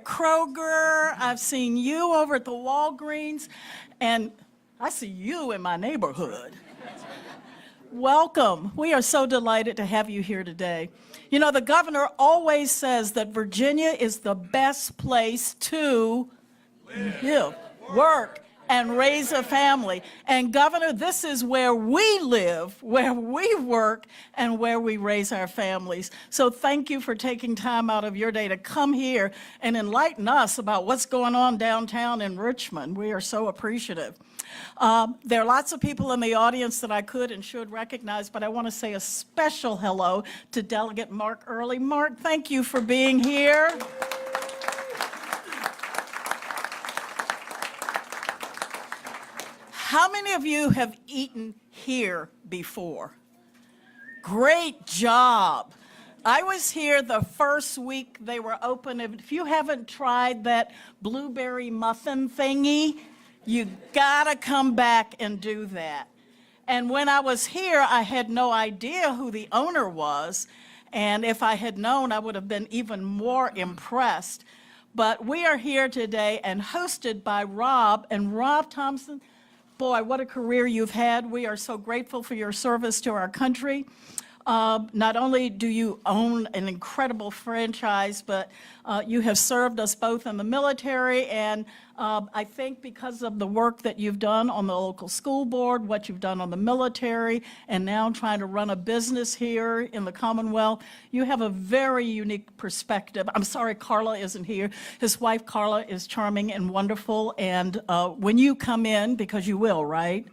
at Kroger. I've seen you over at the Walgreens. And I see you in my neighborhood. Welcome. We are so delighted to have you here today. You know, the governor always says that Virginia is the best place to live, work, and raise a family. And Governor, this is where we live, where we work, and where we raise our families. So thank you for taking time out of your day to come here and enlighten us about what's going on downtown in Richmond. We are so appreciative. There are lots of people in the audience that I could and should recognize, but I want to say a special hello to Delegate Mark Early. Mark, thank you for being here. How many of you have eaten here before? Great job. I was here the first week they were open. If you haven't tried that blueberry muffin thingy, you gotta come back and do that. And when I was here, I had no idea who the owner was. And if I had known, I would have been even more impressed. But we are here today and hosted by Rob. And Rob Thompson, boy, what a career you've had. We are so grateful for your service to our country. Not only do you own an incredible franchise, but you have served us both in the military, and I think because of the work that you've done on the local school board, what you've done on the military, and now trying to run a business here in the Commonwealth, you have a very unique perspective. I'm sorry Carla isn't here. His wife Carla is charming and wonderful, and when you come in, because you will, right?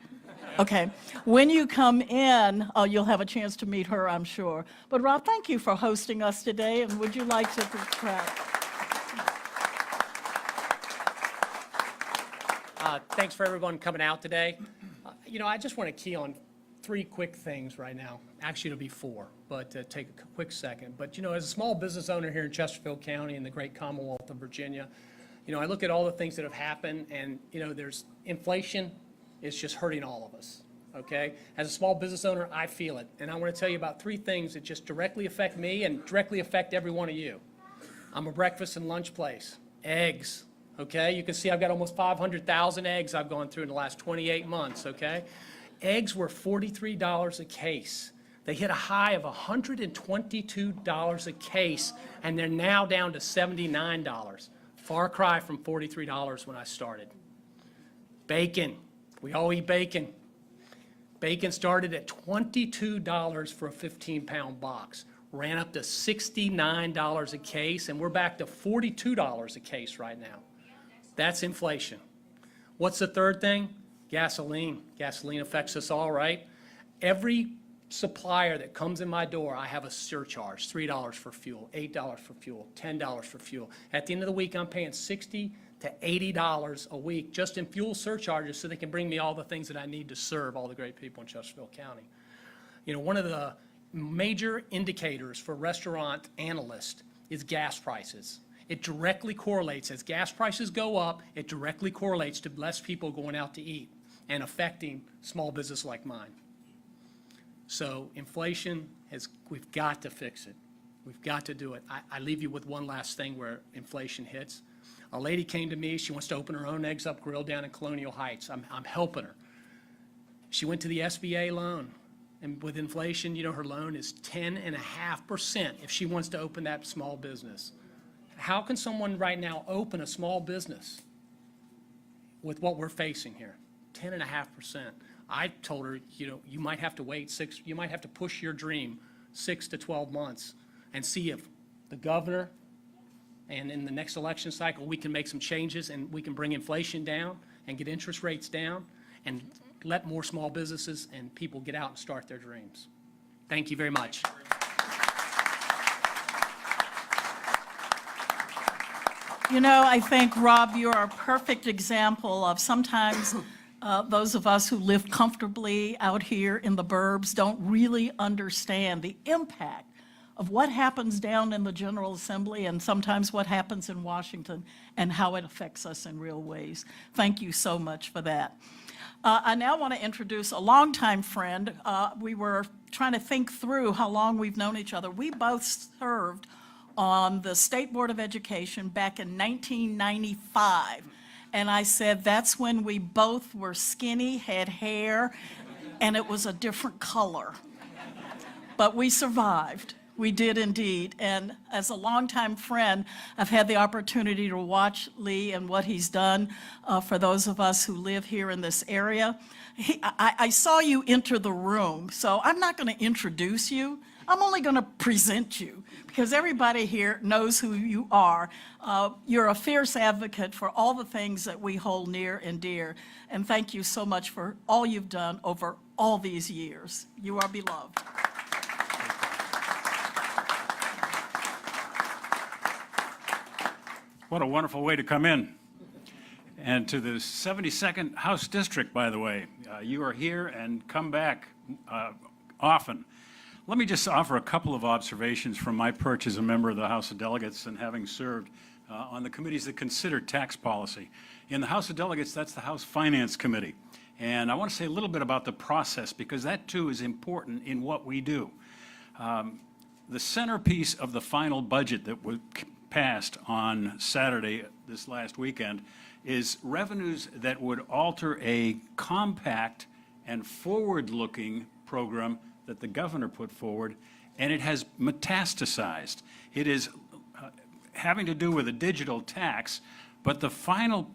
Okay. When you come in, you'll have a chance to meet her, I'm sure. But Rob, thank you for hosting us today, and would you like to Thanks for everyone coming out today. You know, I just want to key on three quick things right now. Actually, it'll be four, but take a quick second. But, you know, as a small business owner here in Chesterfield County in the great Commonwealth of Virginia, you know, I look at all the things that have happened, and, you know, there's inflation. It's just hurting all of us, okay? As a small business owner, I feel it. And I want to tell you about three things that just directly affect me and directly affect every one of you. I'm a breakfast and lunch place. Eggs, okay? You can see I've got almost 500,000 eggs I've gone through in the last 28 months, okay? Eggs were $43 a case. They hit a high of $122 a case, and they're now down to $79. Far cry from $43 when I started. Bacon. We all eat bacon. Bacon started at $22 for a 15-pound box, ran up to $69 a case, and we're back to $42 a case right now. That's inflation. What's the third thing? Gasoline. Gasoline affects us all, right? Every supplier that comes in my door, I have a surcharge, $3 for fuel, $8 for fuel, $10 for fuel. At the end of the week, I'm paying $60 to $80 a week just in fuel surcharges so they can bring me all the things that I need to serve all the great people in Chesterfield County. You know, one of the major indicators for restaurant analysts is gas prices. It directly correlates. As gas prices go up, it directly correlates to less people going out to eat and affecting small business like mine. So inflation, we've got to fix it. We've got to do it. I leave you with one last thing where inflation hits. A lady came to me. She wants to open her own Eggs Up Grill down in Colonial Heights. I'm helping her. She went to the SBA loan. And with inflation, you know, her loan is 10.5% if she wants to open that small business. How can someone right now open a small business with what we're facing here? 10.5%. I told her, you know, you might have to wait you might have to push your dream 6 to 12 months and see if the governor and in the next election cycle we can make some changes and we can bring inflation down and get interest rates down and let more small businesses and people get out and start their dreams. Thank you very much. You know, I think, Rob, you're a perfect example of sometimes those of us who live comfortably out here in the burbs don't really understand the impact of what happens down in the General Assembly and sometimes what happens in Washington and how it affects us in real ways. Thank you so much for that. I now want to introduce a longtime friend. We were trying to think through how long we've known each other. We both served on the State Board of Education back in 1995. And I said, that's when we both were skinny, had hair, and it was a different color. But we survived. We did indeed. And as a longtime friend, I've had the opportunity to watch Lee and what he's done for those of us who live here in this area. I saw you enter the room, so I'm not going to introduce you. I'm only going to present you because everybody here knows who you are. You're a fierce advocate for all the things that we hold near and dear. And thank you so much for all you've done over all these years. You are beloved. What a wonderful way to come in. And to the 72nd House District, by the way, you are here and come back often. Let me just offer a couple of observations from my perch as a member of the House of Delegates and having served on the committees that consider tax policy. In the House of Delegates, that's the House Finance Committee. And I want to say a little bit about the process because that too is important in what we do. The centerpiece of the final budget that was passed on Saturday this last weekend is revenues that would alter a compact and forward-looking program that the governor put forward, and it has metastasized. It is having to do with a digital tax, but the final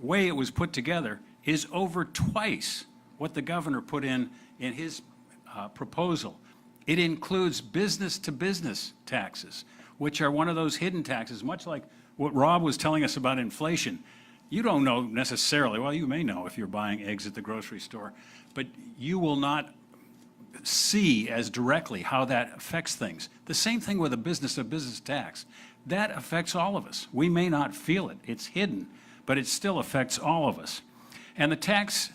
way it was put together is over twice what the governor put in his proposal. It includes business-to-business taxes, which are one of those hidden taxes, much like what Rob was telling us about inflation. You don't know necessarily, well, you may know if you're buying eggs at the grocery store, but you will not see as directly how that affects things. The same thing with a business-to-business tax. That affects all of us. We may not feel it. It's hidden, but it still affects all of us. And the tax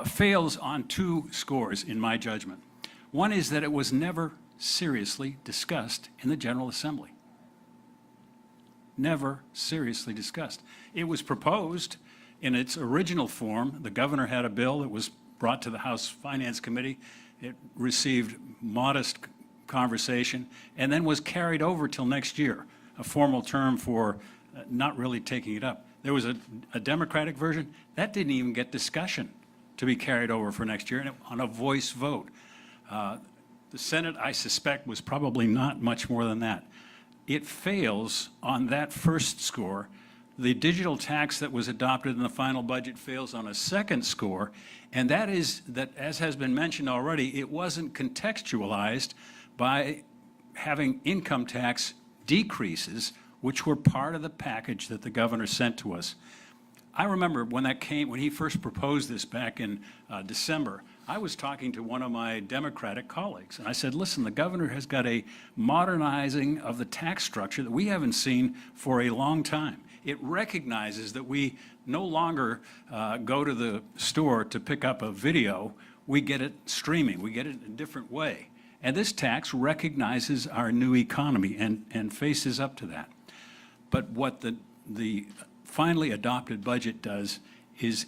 fails on two scores, in my judgment. One is that it was never seriously discussed in the General Assembly. Never seriously discussed. It was proposed in its original form. The governor had a bill that was brought to the House Finance Committee. It received modest conversation and then was carried over till next year, a formal term for not really taking it up. There was a Democratic version. That didn't even get discussion to be carried over for next year on a voice vote. The Senate, I suspect, was probably not much more than that. It fails on that first score. The digital tax that was adopted in the final budget fails on a second score, and that is that, as has been mentioned already, it wasn't contextualized by having income tax decreases, which were part of the package that the governor sent to us. I remember when he first proposed this back in December, I was talking to one of my Democratic colleagues, and I said, listen, the governor has got a modernizing of the tax structure that we haven't seen for a long time. It recognizes that we no longer go to the store to pick up a video. We get it streaming. We get it in a different way. And this tax recognizes our new economy and faces up to that. But what the finally adopted budget does is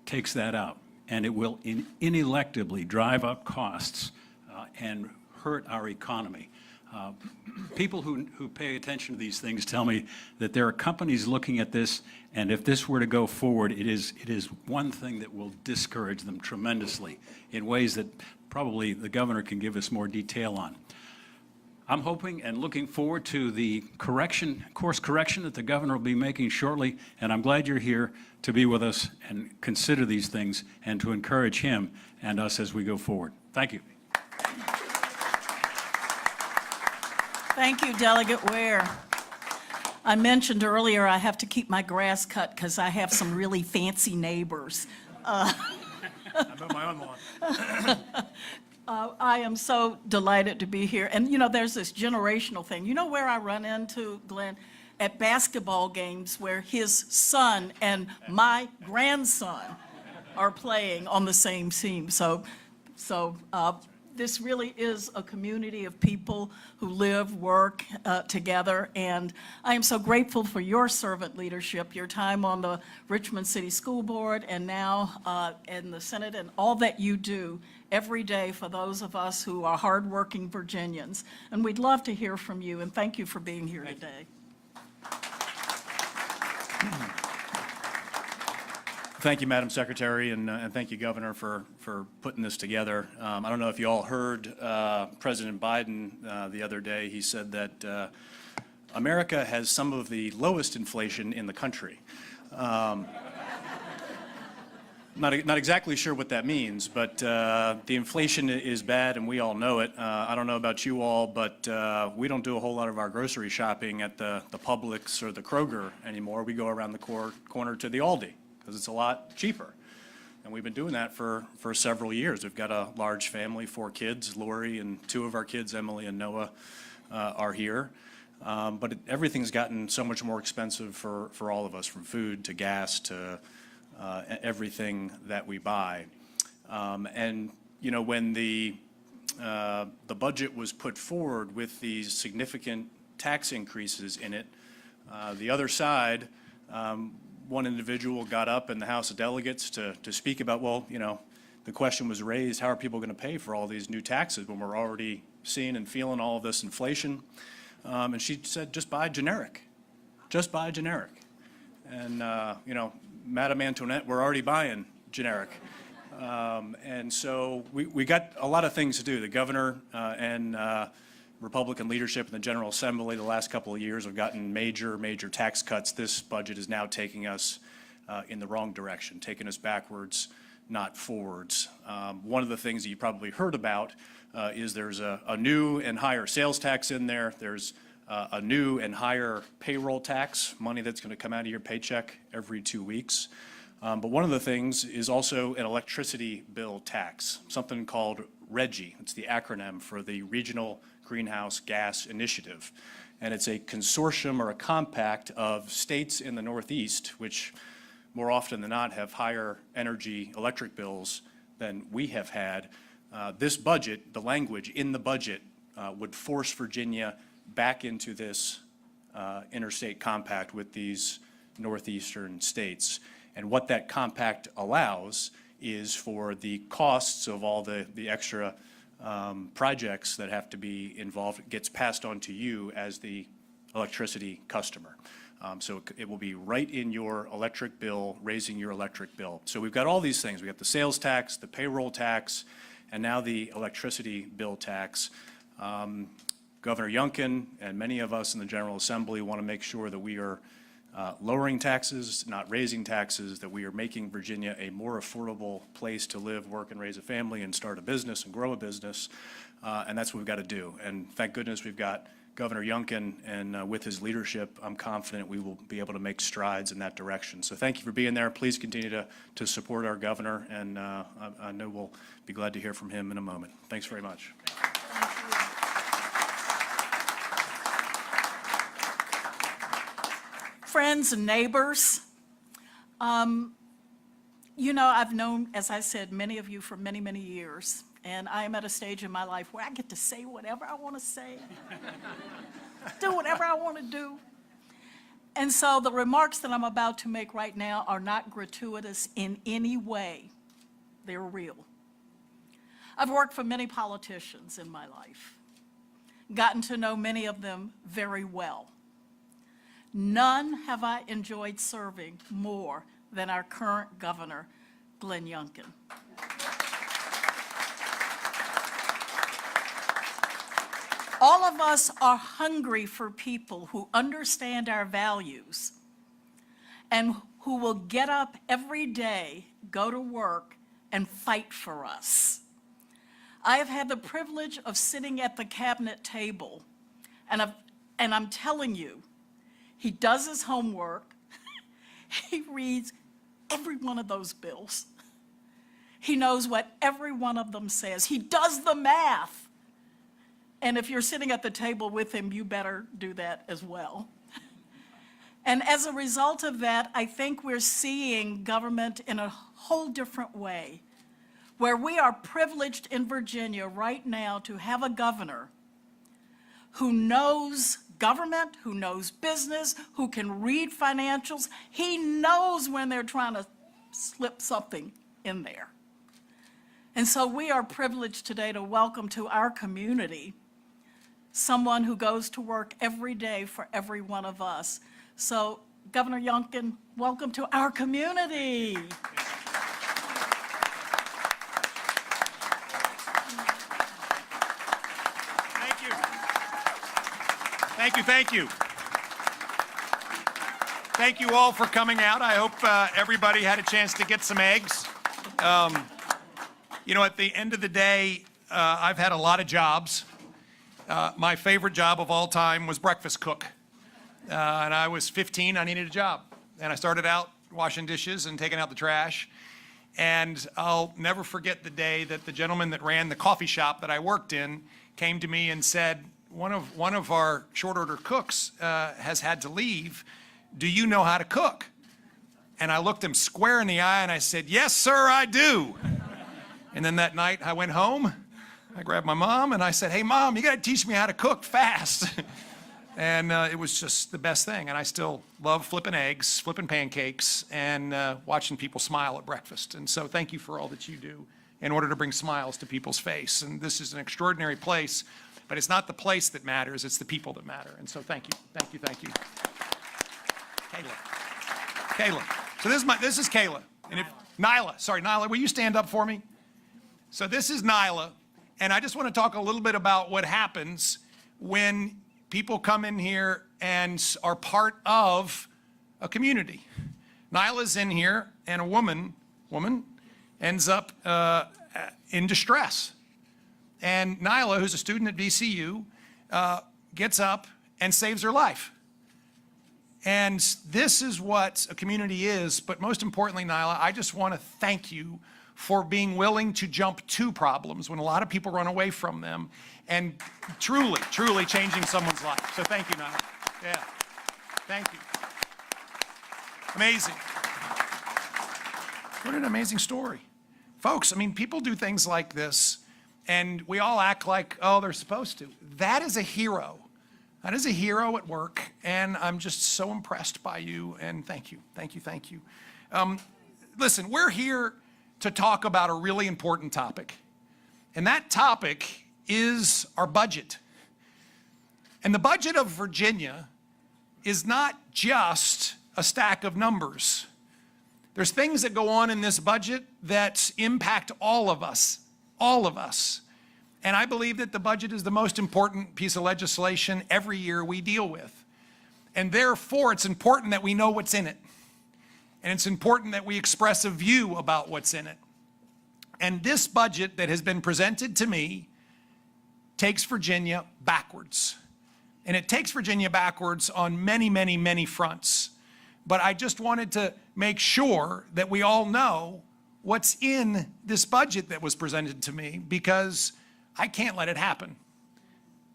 takes that out. And it will ineluctably drive up costs and hurt our economy. People who pay attention to these things tell me that there are companies looking at this, and if this were to go forward, it is one thing that will discourage them tremendously in ways that probably the governor can give us more detail on. I'm hoping and looking forward to the course correction that the governor will be making shortly, and I'm glad you're here to be with us and consider these things and to encourage him and us as we go forward. Thank you. Thank you, Delegate Ware. I mentioned earlier I have to keep my grass cut because I have some really fancy neighbors. I bet my own lawn. I am so delighted to be here. And, you know, there's this generational thing. You know where I run into, Glenn? At basketball games where his son and my grandson are playing on the same team. So this really is a community of people who live, work together, and I am so grateful for your servant leadership, your time on the Richmond City School Board, and now in the Senate, and all that you do every day for those of us who are hardworking Virginians. And we'd love to hear from you, and thank you for being here today. Thank you, Madam Secretary, and thank you, Governor, for putting this together. I don't know if you all heard President Biden the other day. He said that America has some of the lowest inflation in the country. Not exactly sure what that means, but the inflation is bad, and we all know it. I don't know about you all, but we don't do a whole lot of our grocery shopping at the Publix or the Kroger anymore. We go around the corner to the Aldi, because it's a lot cheaper. And we've been doing that for several years. We've got a large family, 4 kids. Lori and 2 of our kids, Emily and Noah, are here. But everything's gotten so much more expensive for all of us, from food to gas to everything that we buy. And, you know, when the budget was put forward with these significant tax increases in it, the other side, one individual got up in the House of Delegates to speak about, well, you know, the question was raised, how are people going to pay for all these new taxes when we're already seeing and feeling all of this inflation? And she said, just buy generic. Just buy generic. And, you know, Madam Antoinette, we're already buying generic. And so we got a lot of things to do. The governor and Republican leadership in the General Assembly the last couple of years have gotten major tax cuts. This budget is now taking us in the wrong direction, taking us backwards, not forwards. One of the things that you probably heard about is there's a new and higher sales tax in there. There's a new and higher payroll tax, money that's going to come out of your paycheck every 2 weeks. But one of the things is also an electricity bill tax, something called RGGI. It's the acronym for the Regional Greenhouse Gas Initiative. And it's a consortium or a compact of states in the Northeast, which more often than not have higher energy electric bills than we have had. This budget, the language in the budget, would force Virginia back into this interstate compact with these northeastern states. And what that compact allows is for the costs of all the extra projects that have to be involved gets passed on to you as the electricity customer. So it will be right in your electric bill, raising your electric bill. So we've got all these things. We've got the sales tax, the payroll tax, and now the electricity bill tax. Governor Youngkin and many of us in the General Assembly want to make sure that we are lowering taxes, not raising taxes, that we are making Virginia a more affordable place to live, work, and raise a family and start a business and grow a business. And that's what we've got to do. And thank goodness we've got Governor Youngkin, and with his leadership, I'm confident we will be able to make strides in that direction. So thank you for being there. Please continue to support our governor, and I know we'll be glad to hear from him in a moment. Thanks very much. Friends and neighbors, you know, I've known, as I said, many of you for many years, and I am at a stage in my life where I get to say whatever I want to say, do whatever I want to do. And so the remarks that I'm about to make right now are not gratuitous in any way. They're real. I've worked for many politicians in my life, gotten to know many of them very well. None have I enjoyed serving more than our current governor, Glenn Youngkin. All of us are hungry for people who understand our values and who will get up every day, go to work, and fight for us. I have had the privilege of sitting at the cabinet table, and I'm telling you, he does his homework. He reads every one of those bills. He knows what every one of them says. He does the math. And if you're sitting at the table with him, you better do that as well. And as a result of that, I think we're seeing government in a whole different way, where we are privileged in Virginia right now to have a governor who knows government, who knows business, who can read financials. He knows when they're trying to slip something in there. And so we are privileged today to welcome to our community someone who goes to work every day for every one of us. So Governor Youngkin, welcome to our community. Thank you. Thank you, thank you. Thank you all for coming out. I hope everybody had a chance to get some eggs. You know, at the end of the day, I've had a lot of jobs. My favorite job of all time was breakfast cook. And I was 15, I needed a job. And I started out washing dishes and taking out the trash. And I'll never forget the day that the gentleman that ran the coffee shop that I worked in came to me and said, one of our short order cooks has had to leave. Do you know how to cook? And I looked him square in the eye and I said, yes, sir, I do. And then that night I went home, I grabbed my mom and I said, hey, Mom, you got to teach me how to cook fast. And it was just the best thing. And I still love flipping eggs, flipping pancakes, and watching people smile at breakfast. And so thank you for all that you do in order to bring smiles to people's face. And this is an extraordinary place, but it's not the place that matters, it's the people that matter. And so thank you, thank you, thank you. Kayla. So this is Kayla. And if Nyla, will you stand up for me? So this is Nyla. And I just want to talk a little bit about what happens when people come in here and are part of a community. Nyla's in here, and a woman ends up in distress. And Nyla, who's a student at VCU, gets up and saves her life. And this is what a community is, but most importantly, Nyla, I just want to thank you for being willing to jump to problems when a lot of people run away from them, and truly, truly changing someone's life. So thank you, Nyla. Yeah, thank you. Amazing. What an amazing story. Folks, I mean, people do things like this, and we all act like, oh, they're supposed to. That is a hero. That is a hero at work, and I'm just so impressed by you, and thank you, thank you, thank you. Listen, we're here to talk about a really important topic, and that topic is our budget. And the budget of Virginia is not just a stack of numbers. There's things that go on in this budget that impact all of us, all of us. And I believe that the budget is the most important piece of legislation every year we deal with. And therefore, it's important that we know what's in it. And it's important that we express a view about what's in it. And this budget that has been presented to me takes Virginia backwards. And it takes Virginia backwards on many, many, many fronts. But I just wanted to make sure that we all know what's in this budget that was presented to me, because I can't let it happen.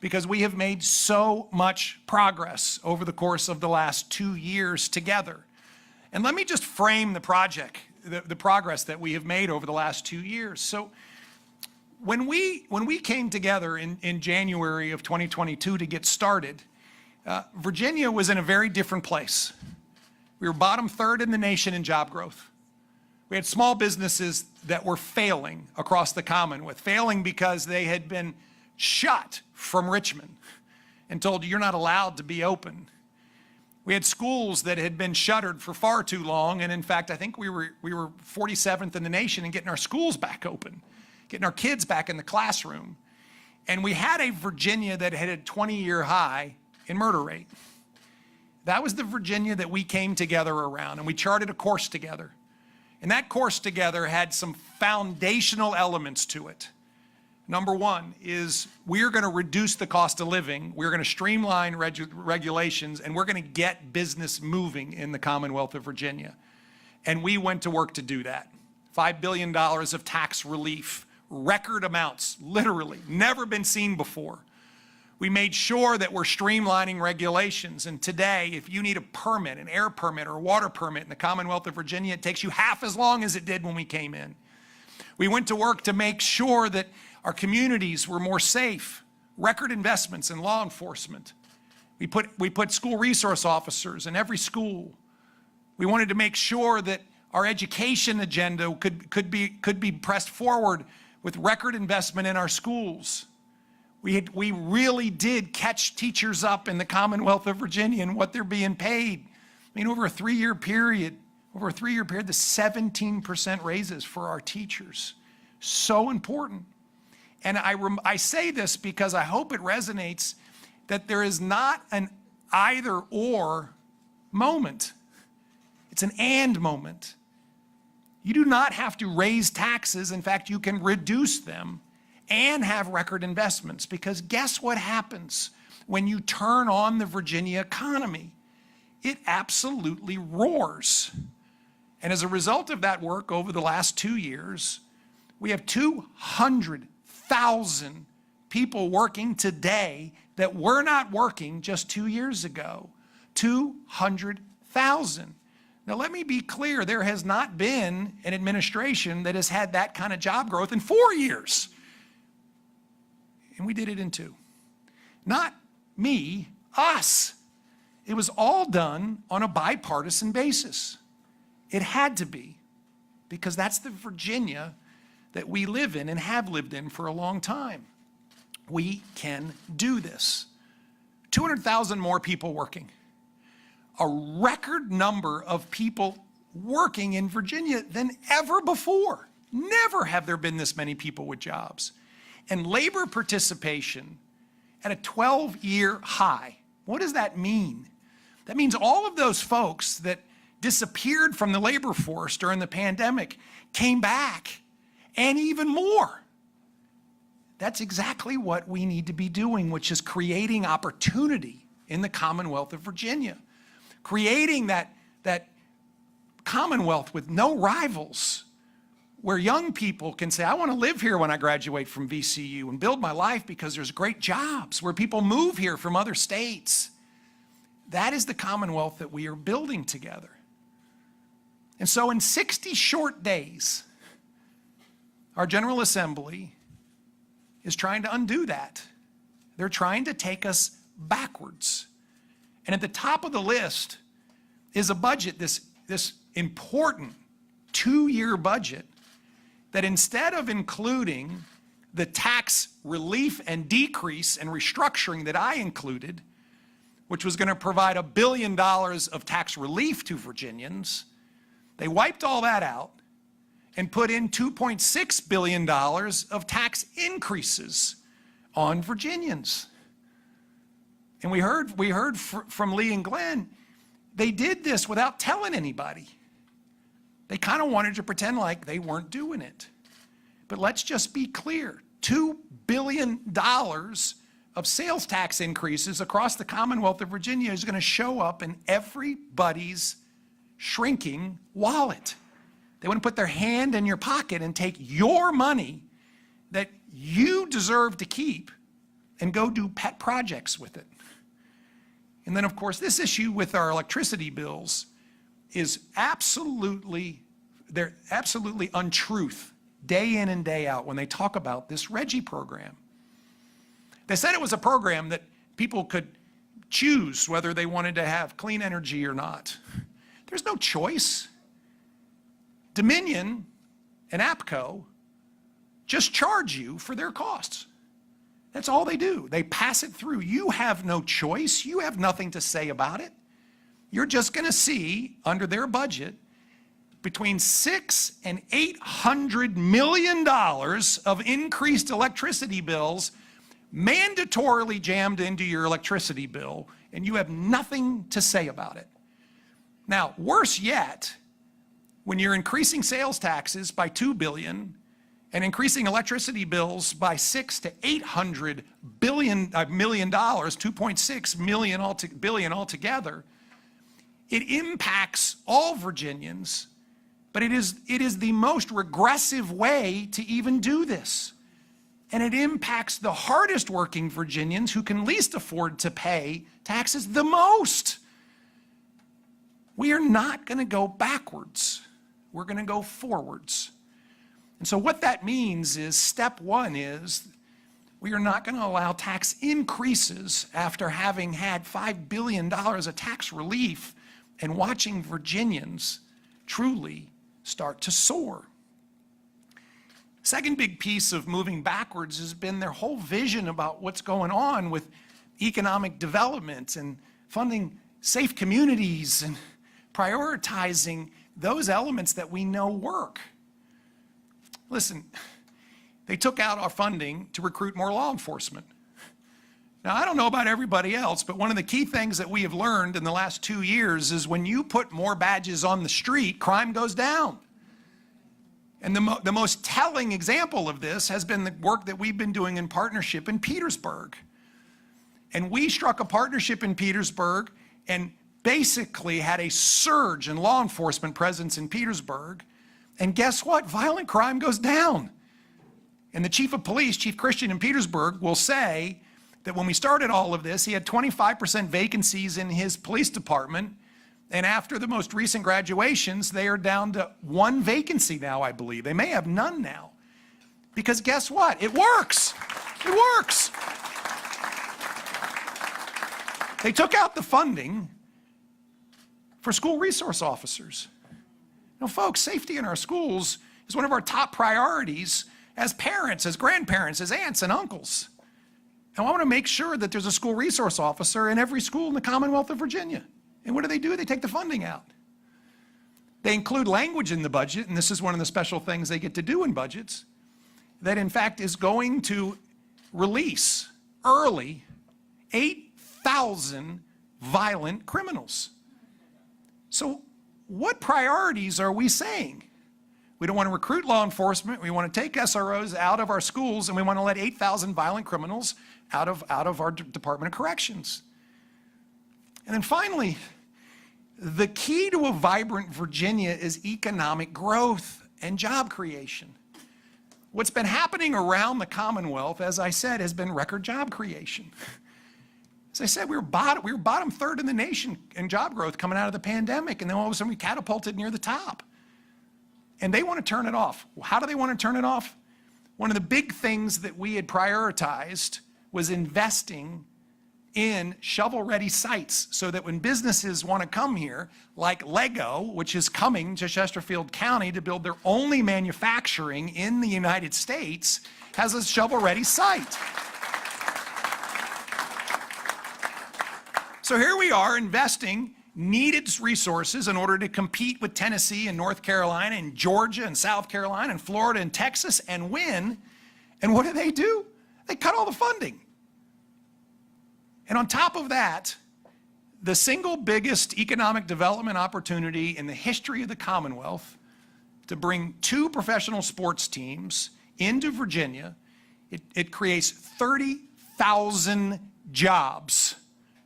Because we have made so much progress over the course of the last 2 years together. And let me just frame the project, the progress that we have made over the last 2 years. So when we came together in January of 2022 to get started, Virginia was in a very different place. We were bottom third in the nation in job growth. We had small businesses that were failing across the Commonwealth, failing because they had been shut from Richmond and told you're not allowed to be open. We had schools that had been shuttered for far too long, and in fact, I think we were 47th in the nation in getting our schools back open, getting our kids back in the classroom. And we had a Virginia that had a 20-year high in murder rate. That was the Virginia that we came together around, and we charted a course together. And that course together had some foundational elements to it. Number one is we're going to reduce the cost of living, we're going to streamline regulations, and we're going to get business moving in the Commonwealth of Virginia. And we went to work to do that. $5 billion of tax relief, record amounts, literally, never been seen before. We made sure that we're streamlining regulations, and today, if you need a permit, an air permit or a water permit in the Commonwealth of Virginia, it takes you half as long as it did when we came in. We went to work to make sure that our communities were more safe, record investments in law enforcement. We put school resource officers in every school. We wanted to make sure that our education agenda could be pressed forward with record investment in our schools. We really did catch teachers up in the Commonwealth of Virginia and what they're being paid. I mean, over a three-year period, the 17% raises for our teachers. So important. And I say this because I hope it resonates that there is not an either or moment. It's an and moment. You do not have to raise taxes. In fact, you can reduce them and have record investments, because guess what happens when you turn on the Virginia economy? It absolutely roars. And as a result of that work over the last 2 years, we have 200,000 people working today that were not working just 2 years ago. 200,000. Now, let me be clear, there has not been an administration that has had that kind of job growth in 4 years. And we did it in 2. Not me, us. It was all done on a bipartisan basis. It had to be, because that's the Virginia that we live in and have lived in for a long time. We can do this. 200,000 more people working. A record number of people working in Virginia than ever before. Never have there been this many people with jobs. And labor participation at a 12-year high. What does that mean? That means all of those folks that disappeared from the labor force during the pandemic came back, and even more. That's exactly what we need to be doing, which is creating opportunity in the Commonwealth of Virginia. Creating that Commonwealth with no rivals, where young people can say, I want to live here when I graduate from VCU and build my life because there's great jobs, where people move here from other states. That is the Commonwealth that we are building together. And so in 60 short days, our General Assembly is trying to undo that. They're trying to take us backwards. And at the top of the list is a budget, this important 2-year budget, that instead of including the tax relief and decrease and restructuring that I included, which was going to provide $1 billion of tax relief to Virginians, they wiped all that out and put in $2.6 billion of tax increases on Virginians. And we heard from Lee and Glenn, they did this without telling anybody. They kind of wanted to pretend like they weren't doing it. But let's just be clear, $2 billion of sales tax increases across the Commonwealth of Virginia is going to show up in everybody's shrinking wallet. They want to put their hand in your pocket and take your money that you deserve to keep and go do pet projects with it. And then, of course, this issue with our electricity bills is they're absolutely untruth day in and day out when they talk about this RGGI program. They said it was a program that people could choose whether they wanted to have clean energy or not. There's no choice. Dominion and APCO just charge you for their costs. That's all they do. They pass it through. You have no choice. You have nothing to say about it. You're just going to see, under their budget, between $600 and $800 million of increased electricity bills mandatorily jammed into your electricity bill, and you have nothing to say about it. Now, worse yet, when you're increasing sales taxes by $2 billion and increasing electricity bills by $600 to $800 million, 2.6 billion altogether, it impacts all Virginians, but it is the most regressive way to even do this. And it impacts the hardest working Virginians who can least afford to pay taxes the most. We are not going to go backwards. We're going to go forwards. And so what that means is step one is we are not going to allow tax increases after having had $5 billion of tax relief and watching Virginians truly start to soar. Second big piece of moving backwards has been their whole vision about what's going on with economic development and funding safe communities and prioritizing those elements that we know work. Listen, they took out our funding to recruit more law enforcement. Now, I don't know about everybody else, but one of the key things that we have learned in the last 2 years is when you put more badges on the street, crime goes down. And the most telling example of this has been the work that we've been doing in partnership in Petersburg. And we struck a partnership in Petersburg and basically had a surge in law enforcement presence in Petersburg. And guess what? Violent crime goes down. And the chief of police, Chief Christian in Petersburg, will say that when we started all of this, he had 25% vacancies in his police department. And after the most recent graduations, they are down to 1 vacancy now, I believe. They may have none now. Because guess what? It works. It works. They took out the funding for school resource officers. Now, folks, safety in our schools is one of our top priorities as parents, as grandparents, as aunts and uncles. And I want to make sure that there's a school resource officer in every school in the Commonwealth of Virginia. And what do? They take the funding out. They include language in the budget, and this is one of the special things they get to do in budgets, that in fact is going to release early 8,000 violent criminals. So what priorities are we saying? We don't want to recruit law enforcement. We want to take SROs out of our schools, and we want to let 8,000 violent criminals out of our Department of Corrections. And then finally, the key to a vibrant Virginia is economic growth and job creation. What's been happening around the Commonwealth, as I said, has been record job creation. As I said, we were bottom third in the nation in job growth coming out of the pandemic, and then all of a sudden we catapulted near the top. And they want to turn it off. How do they want to turn it off? One of the big things that we had prioritized was investing in shovel-ready sites so that when businesses want to come here, like Lego, which is coming to Chesterfield County to build their only manufacturing in the United States, has a shovel-ready site. So here we are investing needed resources in order to compete with Tennessee and North Carolina and Georgia and South Carolina and Florida and Texas and win. And what do? They cut all the funding. And on top of that, the single biggest economic development opportunity in the history of the Commonwealth to bring 2 professional sports teams into Virginia, it creates 30,000 jobs,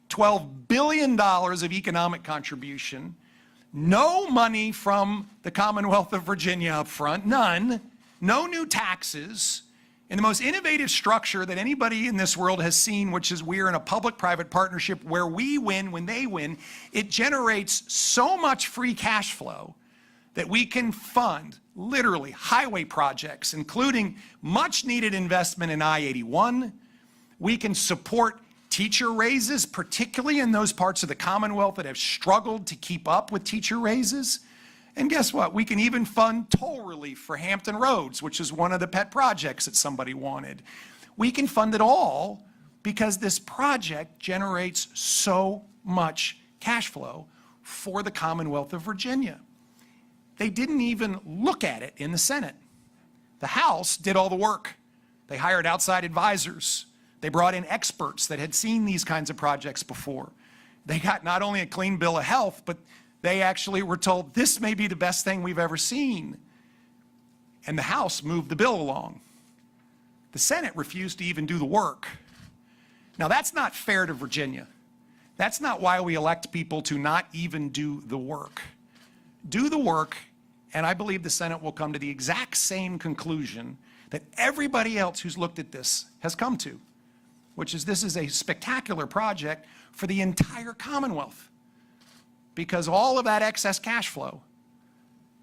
$12 billion of economic contribution, no money from the Commonwealth of Virginia up front, none, no new taxes, and the most innovative structure that anybody in this world has seen, which is we're in a public-private partnership where we win when they win. It generates so much free cash flow that we can fund literally highway projects, including much-needed investment in I-81. We can support teacher raises, particularly in those parts of the Commonwealth that have struggled to keep up with teacher raises. And guess what? We can even fund toll relief for Hampton Roads, which is one of the pet projects that somebody wanted. We can fund it all because this project generates so much cash flow for the Commonwealth of Virginia. They didn't even look at it in the Senate. The House did all the work. They hired outside advisors. They brought in experts that had seen these kinds of projects before. They got not only a clean bill of health, but they actually were told, this may be the best thing we've ever seen. And the House moved the bill along. The Senate refused to even do the work. Now, that's not fair to Virginia. That's not why we elect people to not even do the work. Do the work, and I believe the Senate will come to the exact same conclusion that everybody else who's looked at this has come to, which is this is a spectacular project for the entire Commonwealth. Because all of that excess cash flow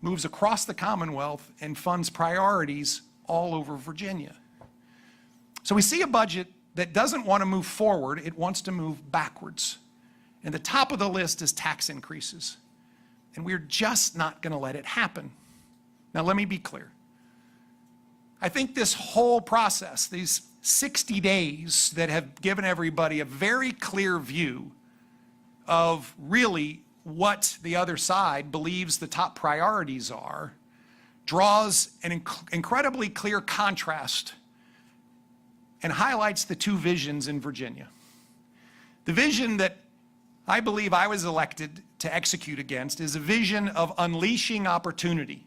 moves across the Commonwealth and funds priorities all over Virginia. So we see a budget that doesn't want to move forward, it wants to move backwards. And the top of the list is tax increases. And we're just not going to let it happen. Now, let me be clear. I think this whole process, these 60 days that have given everybody a very clear view of really what the other side believes the top priorities are, draws an incredibly clear contrast and highlights the two visions in Virginia. The vision that I believe I was elected to execute against is a vision of unleashing opportunity,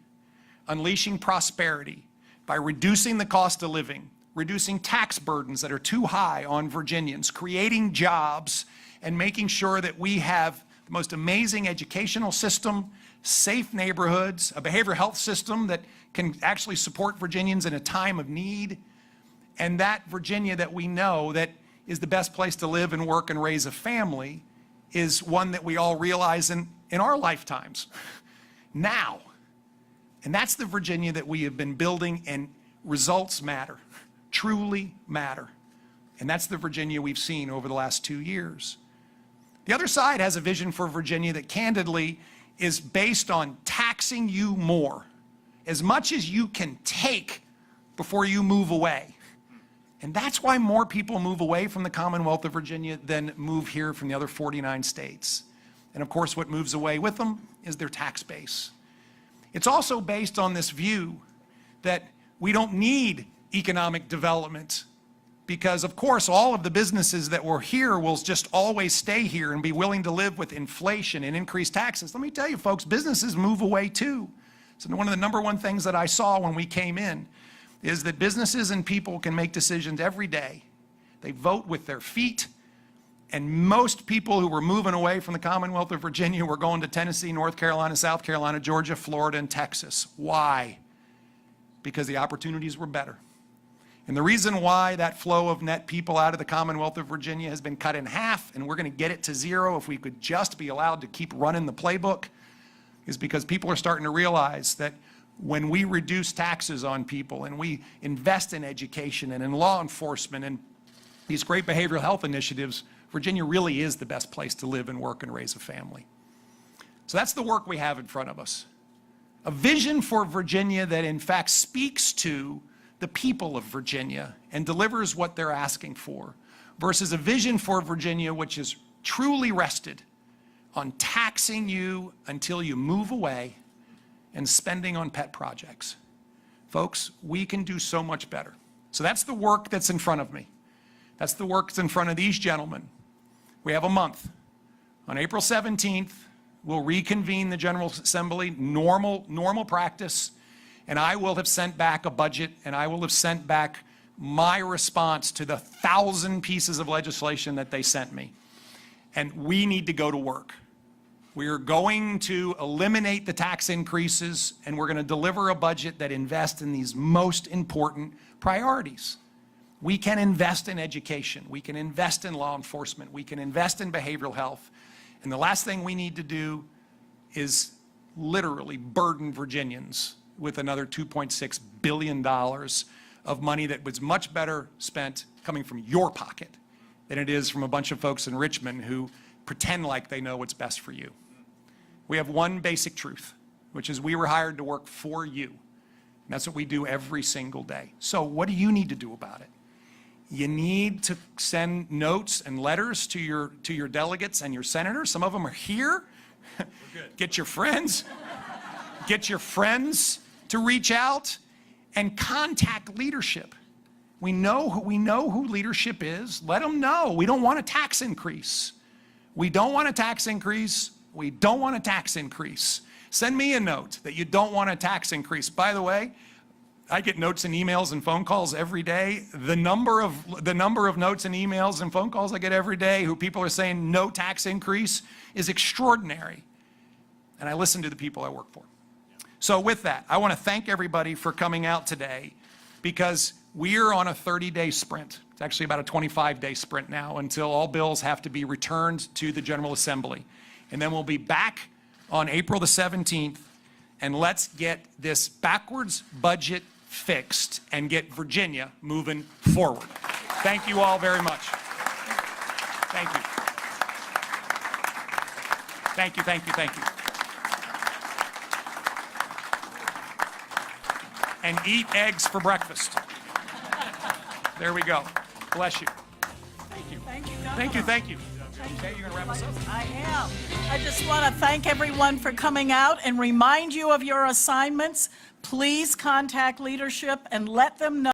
unleashing prosperity by reducing the cost of living, reducing tax burdens that are too high on Virginians, creating jobs, and making sure that we have the most amazing educational system, safe neighborhoods, a behavioral health system that can actually support Virginians in a time of need, and that Virginia that we know that is the best place to live and work and raise a family is one that we all realize in our lifetimes now. And that's the Virginia that we have been building, and results matter, truly matter. And that's the Virginia we've seen over the last 2 years. The other side has a vision for Virginia that candidly is based on taxing you more, as much as you can take before you move away. And that's why more people move away from the Commonwealth of Virginia than move here from the other 49 states. And of course, what moves away with them is their tax base. It's also based on this view that we don't need economic development because, of course, all of the businesses that were here will just always stay here and be willing to live with inflation and increased taxes. Let me tell you, folks, businesses move away too. So one of the number one things that I saw when we came in is that businesses and people can make decisions every day. They vote with their feet. And most people who were moving away from the Commonwealth of Virginia were going to Tennessee, North Carolina, South Carolina, Georgia, Florida, and Texas. Why? Because the opportunities were better. And the reason why that flow of net people out of the Commonwealth of Virginia has been cut in half, and we're going to get it to zero if we could just be allowed to keep running the playbook, is because people are starting to realize that when we reduce taxes on people and we invest in education and in law enforcement and these great behavioral health initiatives, Virginia really is the best place to live and work and raise a family. So that's the work we have in front of us. A vision for Virginia that in fact speaks to the people of Virginia and delivers what they're asking for, versus a vision for Virginia which is truly rested on taxing you until you move away and spending on pet projects. Folks, we can do so much better. So that's the work that's in front of me. That's the work that's in front of these gentlemen. We have a month. On April 17th, we'll reconvene the General Assembly, normal practice, and I will have sent back a budget, and I will have sent back my response to the 1,000 pieces of legislation that they sent me. And we need to go to work. We are going to eliminate the tax increases, and we're going to deliver a budget that invests in these most important priorities. We can invest in education. We can invest in law enforcement. We can invest in behavioral health. And the last thing we need to do is literally burden Virginians with another $2.6 billion of money that was much better spent coming from your pocket than it is from a bunch of folks in Richmond who pretend like they know what's best for you. We have one basic truth, which is we were hired to work for you. And that's what we do every single day. So what do you need to do about it? You need to send notes and letters to your delegates and your senators. Some of them are here. Get your friends. Get your friends to reach out and contact leadership. We know who leadership is. Let them know. We don't want a tax increase. We don't want a tax increase. We don't want a tax increase. Send me a note that you don't want a tax increase. By the way, I get notes and emails and phone calls every day. The number of notes and emails and phone calls I get every day who people are saying no tax increase is extraordinary. And I listen to the people I work for. So with that, I want to thank everybody for coming out today, because we're on a 30-day sprint. It's actually about a 25-day sprint now until all bills have to be returned to the General Assembly. And then we'll be back on April the 17th and let's get this backwards budget fixed and get Virginia moving forward. Thank you all very much. Thank you. Thank you, thank you, thank you. And eat eggs for breakfast. There we go. Bless you. Thank you. Thank you, Thank you, Governor. thank you. Okay, you're gonna wrap us up? I am. I just want to thank everyone for coming out and remind you of your assignments. Please contact leadership and let them know